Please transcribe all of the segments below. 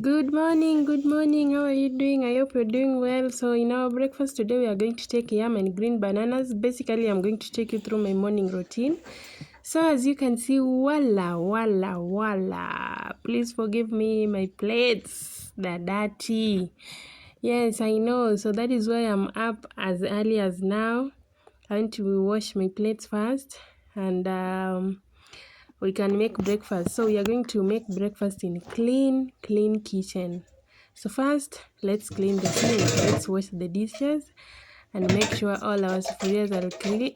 Good morning. How are you doing? I hope you're doing well. So in our breakfast today, we are going to take yam and green bananas. Basically, I'm going to take you through my morning routine. So as you can see, voila. Please forgive me, my plates, they're dirty. Yes, I know. So that is why I'm up as early as now. I want to wash my plates first and we can make breakfast. So we are going to make breakfast in clean kitchen. So first, let's clean the sink. Let's wash the dishes and make sure all our sufurias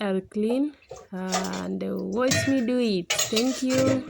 are clean. And watch me do it. Thank you.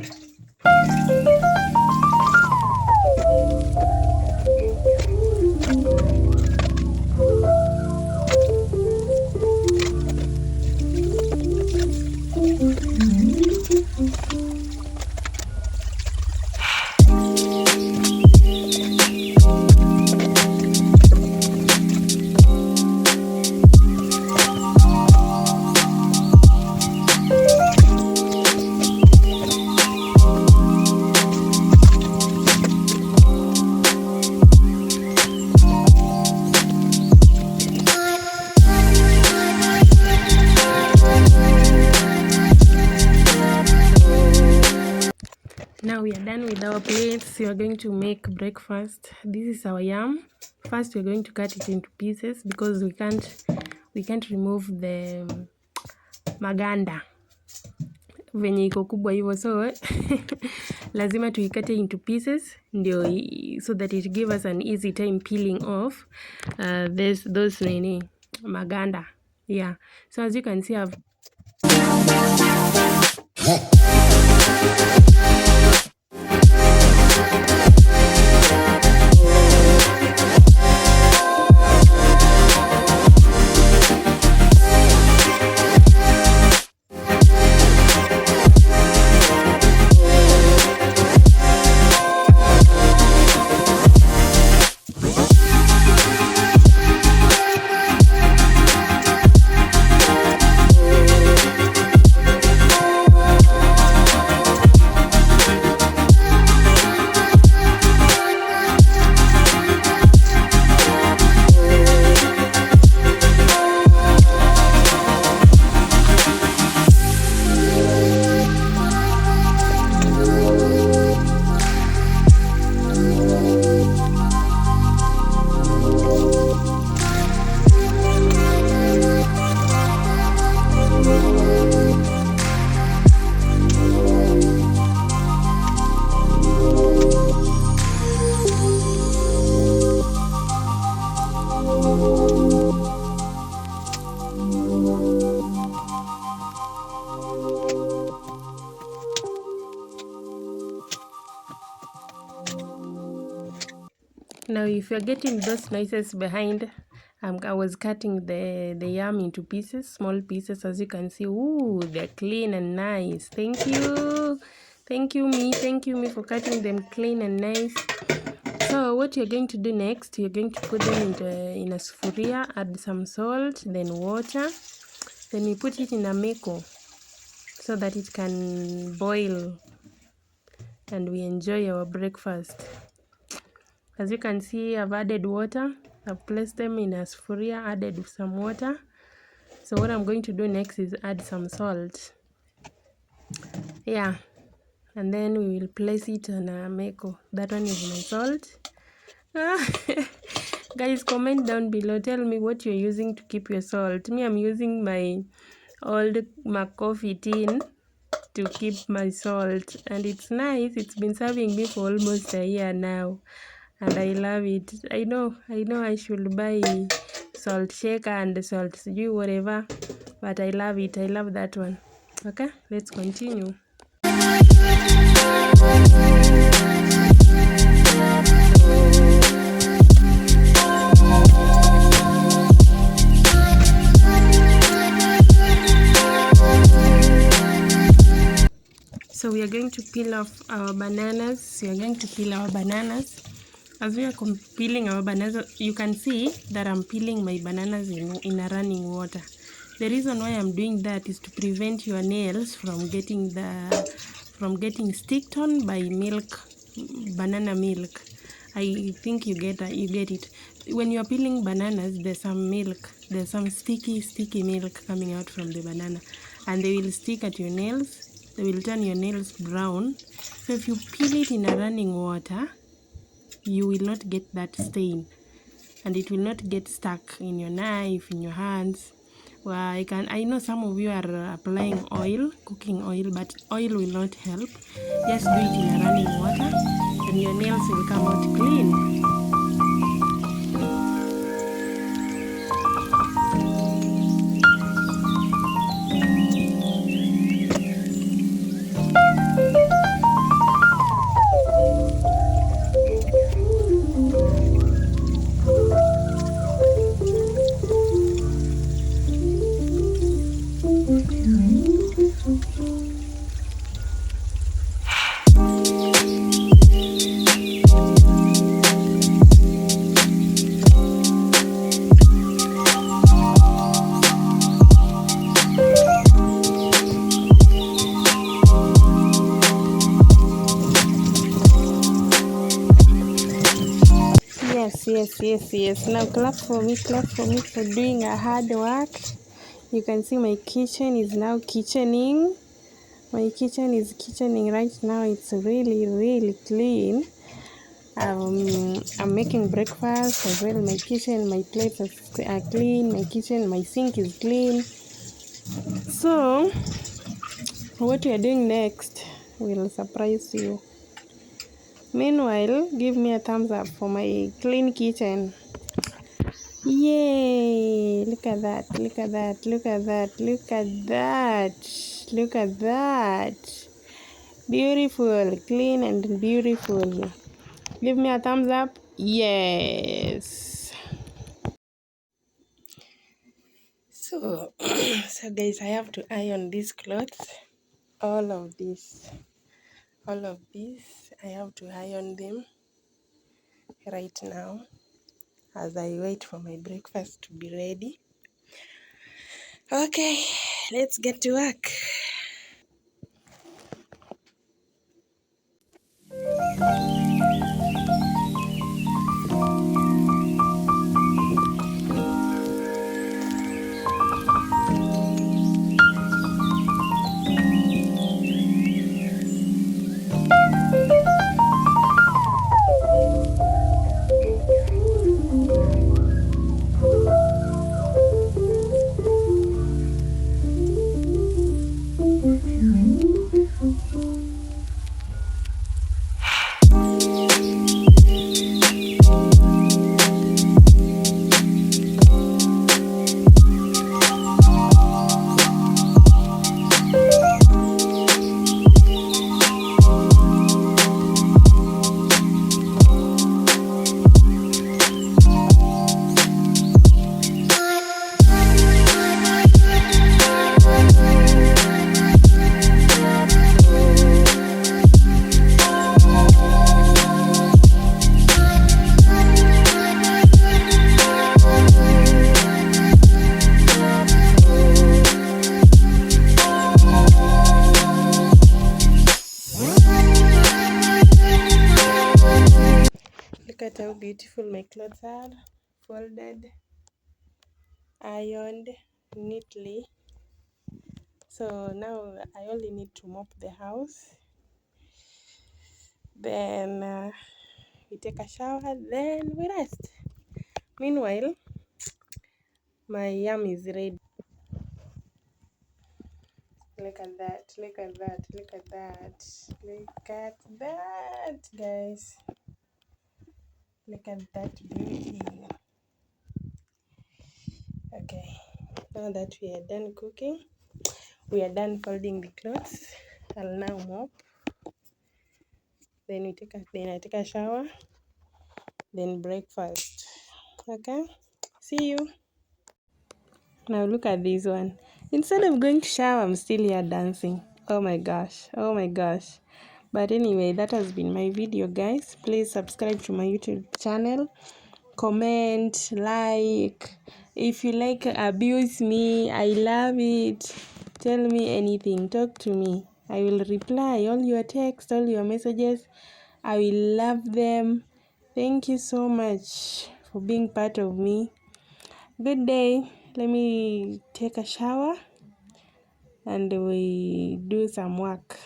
Now we are done with our plates. We are going to make breakfast. This is our yam. First, we're going to cut it into pieces because we can't remove the maganda venye iko kubwa hivyo, so lazima tuikate into pieces ndio so that it give us an easy time peeling off those maganda. Yeah, so as you can see, I've Now, if you're getting those noises behind, I was cutting the yam into pieces, small pieces. As you can see, ooh, they're clean and nice. Thank you me for cutting them clean and nice. So what you're going to do next, you're going to put them in a sufuria, add some salt, then water, then you put it in a meko so that it can boil and we enjoy our breakfast. As you can see, I've added water. I've placed them in a sufuria, added some water. So what I'm going to do next is add some salt. Yeah, and then we will place it on a meko. That one is my salt. Guys, comment down below. Tell me what you're using to keep your salt. Me, I'm using my old coffee tin to keep my salt, and it's nice. It's been serving me for almost a year now. And I love it. I know I should buy salt shaker and salt whatever, but I love it. I love that one. Okay, let's continue. So we are going to peel off our bananas. As we are peeling our bananas, you can see that I'm peeling my bananas in a running water. The reason why I'm doing that is to prevent your nails from getting sticked on by banana milk. I think you get it. When you're peeling bananas, there's some milk. There's some sticky milk coming out from the banana, and they will stick at your nails. They will turn your nails brown. So if you peel it in a running water, you will not get that stain, and it will not get stuck in your knife, in your hands. Well, I know some of you are applying oil, cooking oil, but oil will not help. Just do it in a running water and your nails will come out clean. Yes. Now clap for me for doing a hard work. You can see my kitchen is now kitchening. My kitchen is kitchening right now. It's really clean. I'm making breakfast as well. My kitchen, my plates are clean. My kitchen, my sink is clean. So what we are doing next will surprise you. Meanwhile, give me a thumbs up for my clean kitchen. Yay! Look at that. Beautiful, clean and beautiful. Give me a thumbs up. Yes. So, so guys, I have to iron these clothes. All of these. I have to iron them right now as I wait for my breakfast to be ready. Okay, let's get to work. Look at how beautiful my clothes are, folded, ironed neatly. So now I only need to mop the house, then we take a shower, then we rest. Meanwhile, my yam is ready. Look at that, guys. Look at that beauty. Okay, now that we are done cooking, we are done folding the clothes, I'll now mop. Then I take a shower, then breakfast. Okay, see you. Now look at this one. Instead of going to shower, I'm still here dancing. Oh my gosh. But anyway, that has been my video, guys. Please subscribe to my YouTube channel. Comment, like. If you like, abuse me. I love it. Tell me anything. Talk to me. I will reply all your texts, all your messages. I will love them. Thank you so much for being part of me. Good day. Let me take a shower and we do some work.